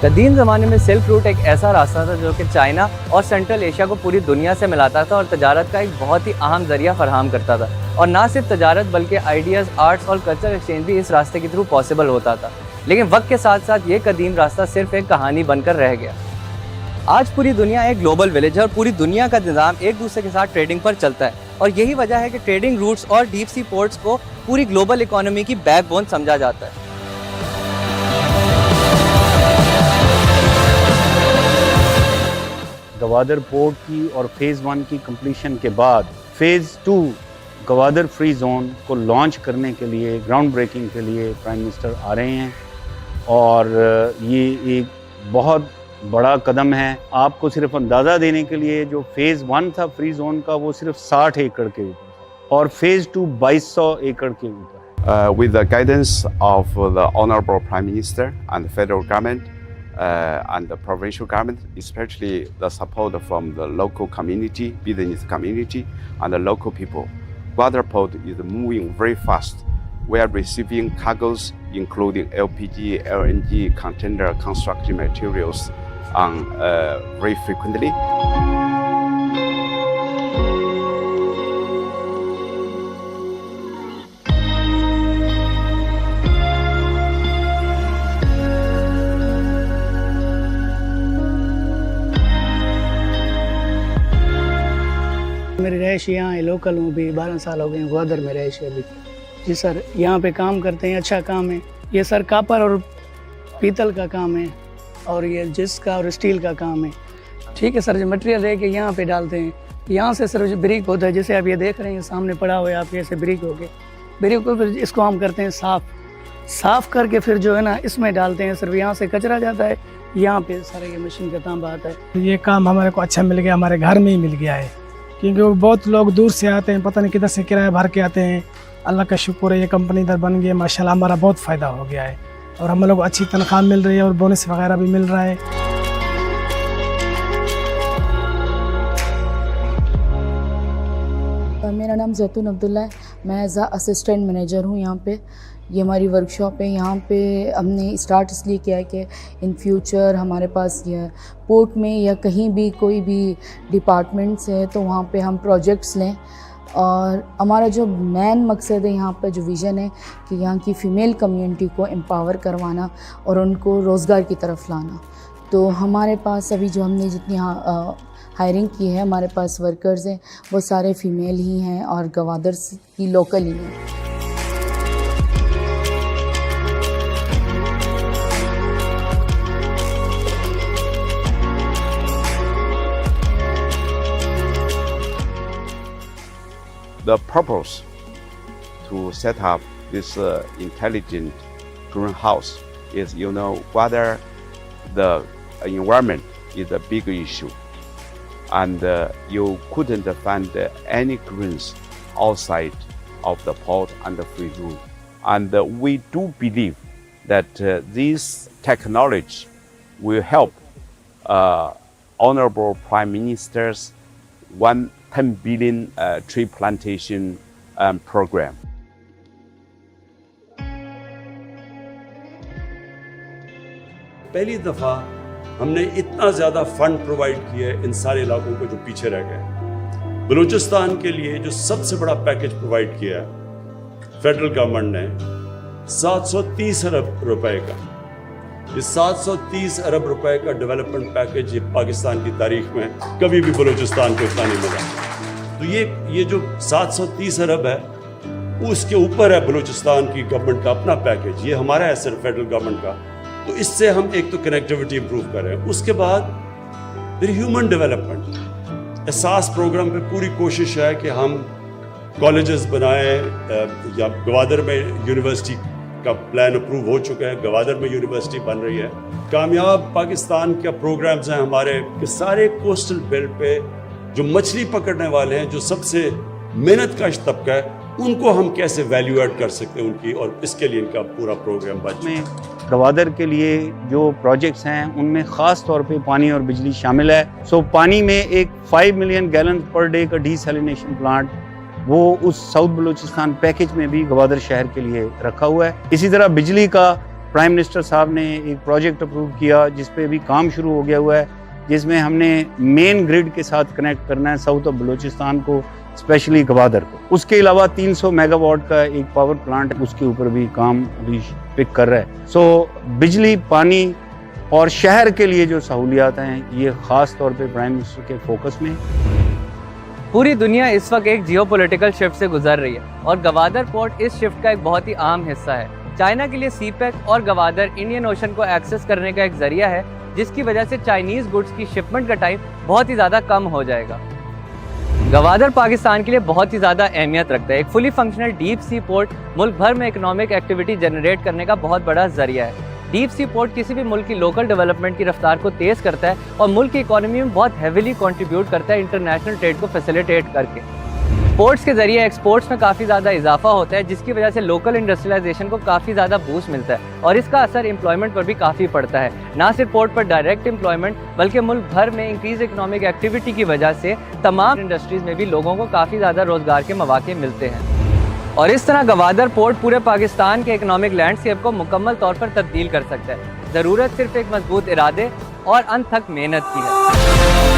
कदीम ज़माने में सिल्क रूट एक ऐसा रास्ता था जो कि चाइना और सेंट्रल एशिया को पूरी दुनिया से मिलाता था और तजारत का एक बहुत ही अहम ज़रिया फराहम करता था। और ना सिर्फ तजारत बल्कि आइडियाज़, आर्ट्स और कल्चर एक्सचेंज भी इस रास्ते के थ्रू पॉसिबल होता था। लेकिन वक्त के साथ साथ ये कदीम रास्ता सिर्फ एक कहानी बनकर रह गया। आज पूरी दुनिया एक ग्लोबल विलेज है और पूरी दुनिया का निज़ाम एक दूसरे के साथ ट्रेडिंग पर चलता है और यही वजह है कि ट्रेडिंग रूट्स और डीप सी पोर्ट्स को पूरी ग्लोबल इकोनॉमी की बैकबोन समझा जाता है। गवादर पोर्ट की और फेज़ 1 की कंप्लीशन के बाद फेज़ 2 गवादर फ्री जोन को लॉन्च करने के लिए, ग्राउंड ब्रेकिंग के लिए प्राइम मिनिस्टर आ रहे हैं और ये एक बहुत बड़ा कदम है। आपको सिर्फ अंदाज़ा देने के लिए, जो फेज़ 1 था फ्री जोन का वो सिर्फ 60 एकड़ के ऊपर था और फेज़ 2 2200 एकड़ के ऊपर है। With the guidance of the Honorable Prime Minister and the federal government and the provincial government, especially the support from the local community, business community and the local people, Gwadar Port is moving very fast. We are receiving cargoes including LPG, LNG, container, construction materials very frequently. मेरी रहायश यहाँ है, local हूँ, भी 12 साल हो गए हैं ग्वादर में रहायश है अभी। जी सर, यहाँ पे काम करते हैं, अच्छा काम है। ये सर कापर और पीतल का काम है और ये जिस का और स्टील का काम है। ठीक है सर, जो मटेरियल है कि यहाँ पे डालते हैं, यहाँ से सर जो ब्रिक होता है, जैसे आप ये देख रहे हैं सामने पड़ा हुआ है आपके, ऐसे ब्रिक हो गए। ब्रिक को फिर इसको हम करते हैं साफ़ करके फिर जो है ना इसमें डालते हैं सर। यहाँ से कचरा जाता है, यहाँ पे सारा ये मशीन का तांबा आता है। ये काम हमारे को अच्छा मिल गया, हमारे घर में ही मिल गया है, क्योंकि वो बहुत लोग दूर से आते हैं, पता नहीं किधर से किराया भर के आते हैं। अल्लाह का शुक्र है ये कंपनी इधर बन गई है, माशाल्लाह हमारा बहुत फ़ायदा हो गया है और हम लोग को अच्छी तनख्वाह मिल रही है और बोनस वगैरह भी मिल रहा है। मेरा नाम जैतून अब्दुल्ला है, मैं एज असिस्टेंट मैनेजर हूँ यहाँ पे। ये हमारी वर्कशॉप है। यहाँ पे हमने स्टार्ट इसलिए किया है कि इन फ्यूचर हमारे पास ये पोर्ट में या कहीं भी कोई भी डिपार्टमेंट्स है तो वहाँ पे हम प्रोजेक्ट्स लें। और हमारा जो मेन मकसद है यहाँ पे, जो विज़न है कि यहाँ की फ़ीमेल कम्युनिटी को एम्पावर करवाना और उनको रोज़गार की तरफ लाना। तो हमारे पास अभी जो हमने जितनी हायरिंग की है, हमारे पास वर्कर्स हैं वो सारे फ़ीमेल ही हैं और गवादर की लोकल ही हैं। The purpose to set up this intelligent greenhouse is, whether the environment is a big issue, and you couldn't find any greens outside of the port and the free zone. And we do believe that this technology will help Honorable Prime Minister's 10 billion tree plantation program. पहली दफ़ा हमने इतना ज़्यादा fund provide किया है इन सारे इलाकों को जो पीछे रह गए। बलूचिस्तान के लिए जो सबसे बड़ा पैकेज प्रोवाइड किया फेडरल गवर्नमेंट ने 730 अरब रुपए का। ये 730 अरब रुपए का डेवलपमेंट पैकेज ये पाकिस्तान की तारीख में कभी भी बलूचिस्तान को इतना नहीं मिला। तो ये जो 730 अरब है उसके ऊपर है बलूचिस्तान की गवर्नमेंट का अपना पैकेज। ये हमारा है सिर्फ फेडरल गवर्नमेंट का। तो इससे हम एक तो कनेक्टिविटी इंप्रूव कर रहे हैं। उसके बाद फिर ह्यूमन डेवलपमेंट एहसास प्रोग्राम पे पूरी कोशिश है कि हम कॉलेजेस बनाएं या गवादर में यूनिवर्सिटी का प्लान अप्रूव हो चुका है, गवादर में यूनिवर्सिटी बन रही है। कामयाब पाकिस्तान के प्रोग्राम्स हैं हमारे कि सारे कोस्टल बेल्ट पे जो मछली पकड़ने वाले हैं, जो सबसे मेहनत कश तबका है, उनको हम कैसे वैल्यू ऐड कर सकते हैं उनकी, और इसके लिए इनका पूरा प्रोग्राम बन गवादर के लिए जो प्रोजेक्ट्स हैं उनमें ख़ास तौर पे पानी और बिजली शामिल है। सो पानी में एक 5 मिलियन गैलन पर डे का डीसैलिनेशन प्लांट वो उस साउथ बलूचिस्तान पैकेज में भी गवादर शहर के लिए रखा हुआ है। इसी तरह बिजली का प्राइम मिनिस्टर साहब ने एक प्रोजेक्ट अप्रूव किया जिस पे अभी काम शुरू हो गया हुआ है, जिसमें हमने मेन ग्रिड के साथ कनेक्ट करना है साउथ ऑफ बलूचिस्तान को, स्पेशली गवादर को। उसके अलावा 300 मेगावाट का एक पावर प्लांट है, उसके ऊपर भी काम अभी पिक कर रहा है। सो बिजली, पानी और शहर के लिए जो सहूलियात हैं, ये ख़ास तौर पे प्राइम मिनिस्टर के फोकस में। पूरी दुनिया इस वक्त एक जियोपॉलिटिकल शिफ्ट से गुजर रही है और गवादर पोर्ट इस शिफ्ट का एक बहुत ही अहम हिस्सा है। चाइना के लिए सीपेक और गवादर इंडियन ओशन को एक्सेस करने का एक जरिया है, जिसकी वजह से चाइनीज गुड्स की शिपमेंट का टाइम बहुत ही ज़्यादा कम हो जाएगा। गवादर पाकिस्तान के लिए बहुत ही ज़्यादा अहमियत रखता है। एक fully functional deep sea port मुल्क भर में इकोनॉमिक एक्टिविटी जनरेट करने का बहुत बड़ा जरिया है। डीप सी पोर्ट किसी भी मुल्क की लोकल डेवलपमेंट की रफ्तार को तेज़ करता है और मुल्क की इकोनॉमी में बहुत हेविली कंट्रीब्यूट करता है इंटरनेशनल ट्रेड को फैसिलिटेट करके। पोर्ट्स के जरिए एक्सपोर्ट्स में काफ़ी ज़्यादा इजाफा होता है, जिसकी वजह से लोकल इंडस्ट्रियलाइजेशन को काफ़ी ज़्यादा बूस्ट मिलता है और इसका असर एम्प्लॉयमेंट पर भी काफ़ी पड़ता है। ना सिर्फ पोर्ट पर डायरेक्ट एम्प्लॉयमेंट, बल्कि मुल्क भर में इंक्रीज इकोनॉमिक एक्टिविटी की वजह से तमाम इंडस्ट्रीज़ में भी लोगों को काफ़ी ज़्यादा रोज़गार के मौके मिलते हैं। और इस तरह गवादर पोर्ट पूरे पाकिस्तान के इकोनॉमिक लैंडस्केप को मुकम्मल तौर पर तब्दील कर सकता है। ज़रूरत सिर्फ एक मजबूत इरादे और अनथक मेहनत की है।